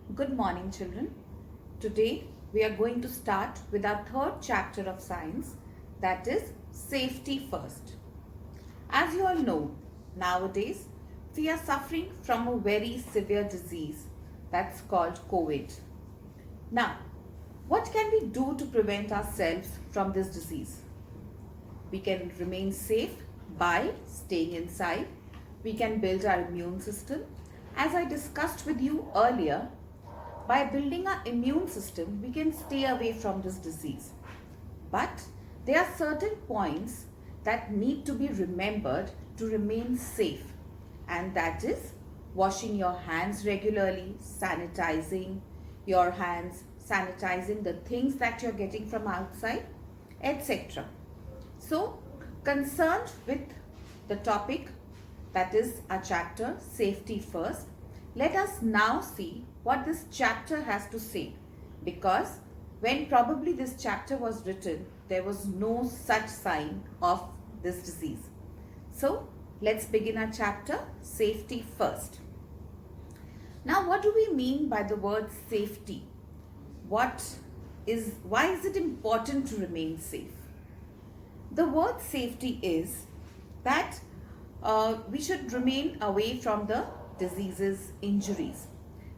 Good morning, children. Today we are going to start with our third chapter of science, that is safety first. As you all know, nowadays we are suffering from a very severe disease that's called COVID. Now, what can we do to prevent ourselves from this disease? We can remain safe by staying inside. We can build our immune system. As I discussed with you earlier, by building our immune system, we can stay away from this disease. But there are certain points that need to be remembered to remain safe, and that is washing your hands regularly, sanitizing your hands, sanitizing the things that you're getting from outside, etc. So, concerned with the topic, that is our chapter safety first, let us now see what this chapter has to say, because when probably this chapter was written, there was no such sign of this disease. So let's begin our chapter safety first. Now, what do we mean by the word safety? Why is it important to remain safe? The word safety is that we should remain away from the diseases, injuries.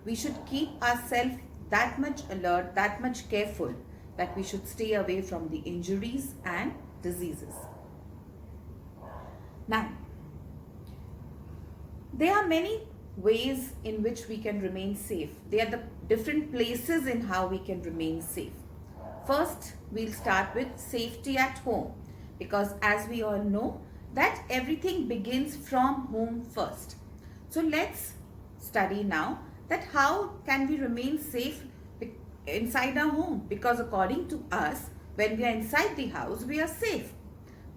We should keep ourselves that much alert, that much careful, that we should stay away from the injuries and diseases. Now, there are many ways in which we can remain safe. There are the different places in how we can remain safe. First, we'll start with safety at home, because as we all know that everything begins from home first. So let's study now that how can we remain safe inside our home, because according to us, when we are inside the house, we are safe.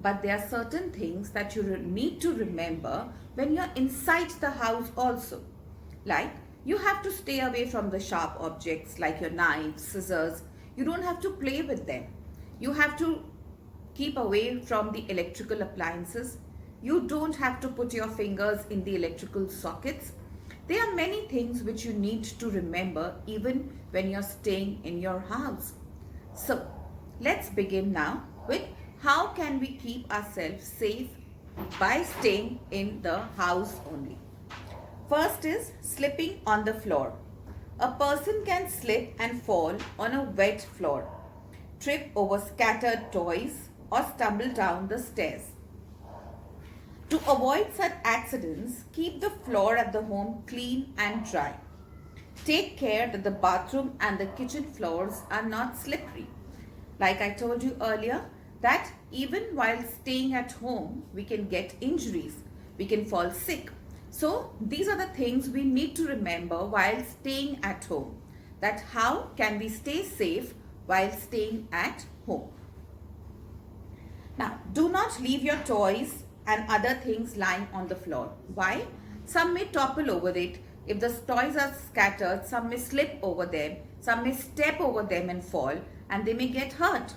But there are certain things that you need to remember when you are inside the house also. Like, you have to stay away from the sharp objects like your knives, scissors. You don't have to play with them. You have to keep away from the electrical appliances. You don't have to put your fingers in the electrical sockets. There are many things which you need to remember even when you're staying in your house. So, let's begin now with how can we keep ourselves safe by staying in the house only. First is slipping on the floor. A person can slip and fall on a wet floor, trip over scattered toys, or stumble down the stairs. To avoid such accidents, keep the floor at the home clean and dry. Take care that the bathroom and the kitchen floors are not slippery. Like I told you earlier, that even while staying at home, we can get injuries, we can fall sick. So these are the things we need to remember while staying at home, that how can we stay safe while staying at home. Now, do not leave your toys and other things lying on the floor. Why? Some may topple over it. If the toys are scattered, some may slip over them, some may step over them and fall, and they may get hurt.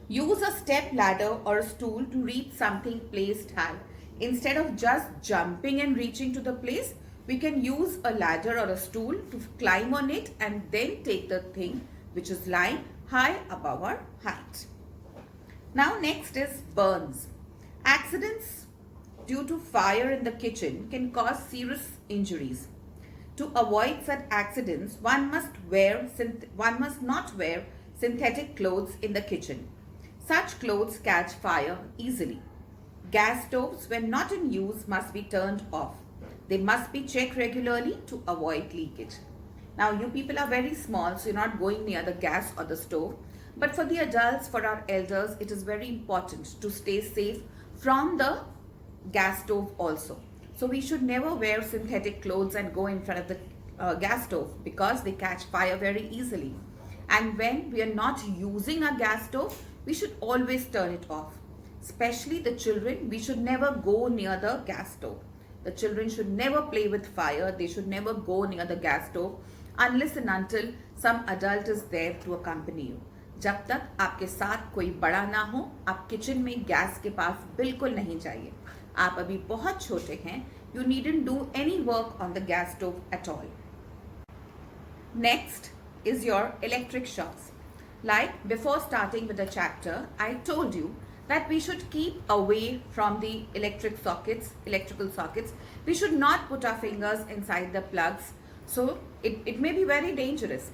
Use a step ladder or a stool to reach something placed high. Instead of just jumping and reaching to the place, we can use a ladder or a stool to climb on it and then take the thing which is lying high above our height. Now next is burns. Accidents due to fire in the kitchen can cause serious injuries. To avoid such accidents, one must not wear synthetic clothes in the kitchen. Such clothes catch fire easily. Gas stoves, when not in use, must be turned off. They must be checked regularly to avoid leakage. Now, you people are very small, so you're not going near the gas or the stove. But for the adults, for our elders, it is very important to stay safe from the gas stove also. So we should never wear synthetic clothes and go in front of the gas stove, because they catch fire very easily. And when we are not using a gas stove, we should always turn it off. Especially the children, we should never go near the gas stove. The children should never play with fire. They should never go near the gas stove unless and until some adult is there to accompany you. जब तक आपके साथ कोई बड़ा ना हो, आप kitchen में गैस के पास बिल्कुल नहीं जाइए. आप अभी बहुत छोटे हैं. You needn't do any work on the gas stove at all. Next is your electric shocks. Like before starting with the chapter, I told you that we should keep away from the electrical sockets. We should not put our fingers inside the plugs. So it may be very dangerous.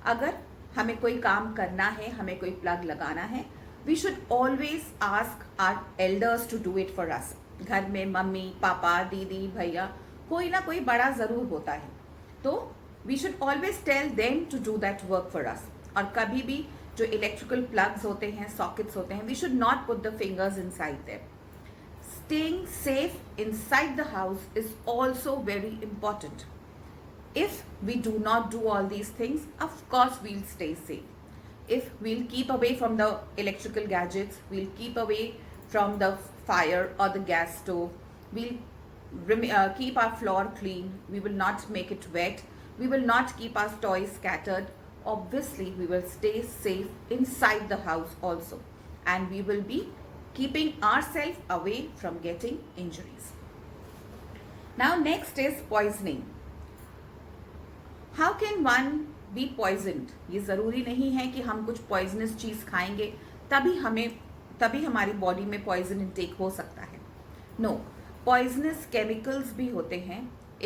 अगर हमें कोई काम करना है, हमें कोई plug लगाना है, we should always ask our elders to do it for us. घर में मम्मी, पापा, दीदी, भैया, कोई ना कोई बड़ा ज़रूर होता है. तो we should always tell them to do that work for us. और कभी भी जो इलेक्ट्रिकल प्लग्स होते हैं, सॉकेट्स होते हैं, we should not put the fingers inside there. Staying safe inside the house is also very important. If we do not do all these things, of course we'll stay safe. If we'll keep away from the electrical gadgets, we'll keep away from the fire or the gas stove, we'll keep our floor clean, we will not make it wet, we will not keep our toys scattered, obviously we will stay safe inside the house also, and we will be keeping ourselves away from getting injuries. Now next is poisoning. How can one be poisoned? ये ज़रूरी नहीं है कि हम कुछ poisonous चीज़ खाएंगे तभी हमारी बॉडी में poison intake हो सकता है. No, poisonous chemicals भी होते हैं.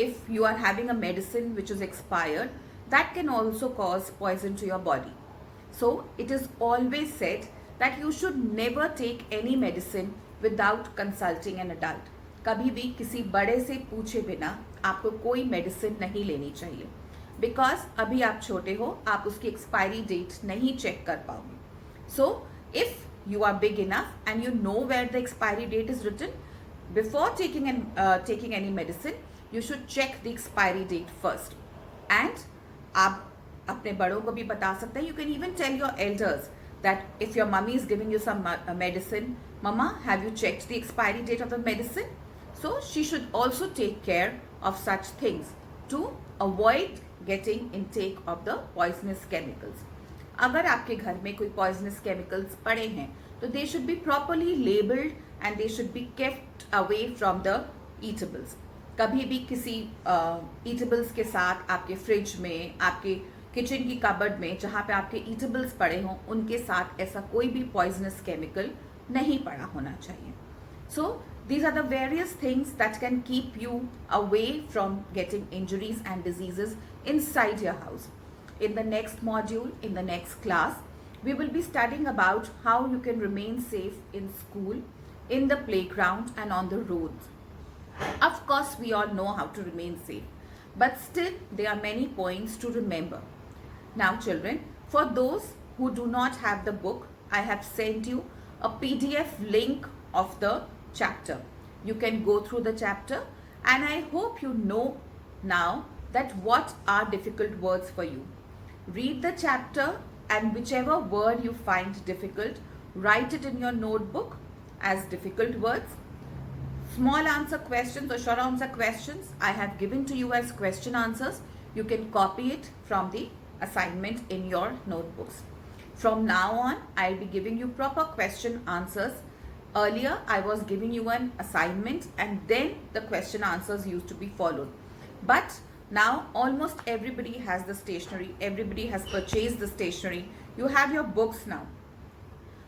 If you are having a medicine which is expired, that can also cause poison to your body. So it is always said that you should never take any medicine without consulting an adult. कभी भी किसी बड़े से पूछे बिना आपको कोई medicine नहीं लेनी चाहिए. बिकॉज अभी आप छोटे हो, आप उसकी एक्सपायरी डेट नहीं चेक कर पाओगे. So if you are big enough and you know where the expiry date is written, before taking any medicine you should check the expiry date first. And आप अपने बड़ों को भी बता सकते हैं. You can even tell your elders that if your mummy is giving you some medicine, mama, have you checked the expiry date of the medicine? So she should also take care of such things to avoid getting intake of the poisonous chemicals. अगर आपके घर में कोई poisonous chemicals पड़े हैं तो they should be properly labeled and they should be kept away from the eatables. कभी भी किसी eatables के साथ आपके फ्रिज में, आपके किचन की कबर्ड में जहाँ पे आपके ईटेबल्स पड़े हों, उनके साथ ऐसा कोई भी पॉइजनस केमिकल नहीं पड़ा होना चाहिए. So these are the various things that can keep you away from getting injuries and diseases inside your house. In the next module, in the next class, we will be studying about how you can remain safe in school, in the playground and on the roads. Of course, we all know how to remain safe, but still there are many points to remember. Now children, for those who do not have the book, I have sent you a PDF link of the chapter. You can go through the chapter and I hope you know now that what are difficult words for you. Read the chapter and whichever word you find difficult, write it in your notebook as difficult words. Small answer questions or short answer questions I have given to you as question answers. You can copy it from the assignment in your notebooks. From now on, I'll be giving you proper question answers. Earlier, I was giving you an assignment and then the question answers used to be followed. But now almost everybody has the stationery. Everybody has purchased the stationery. You have your books now.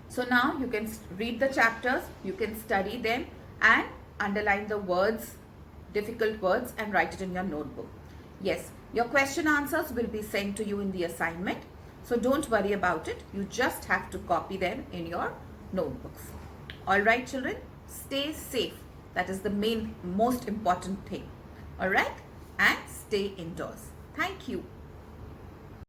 So now you can read the chapters, you can study them and underline the words, difficult words, and write it in your notebook. Yes, your question answers will be sent to you in the assignment. So don't worry about it. You just have to copy them in your notebooks. All right, children, stay safe. That is the most important thing. All right, and stay indoors. Thank you.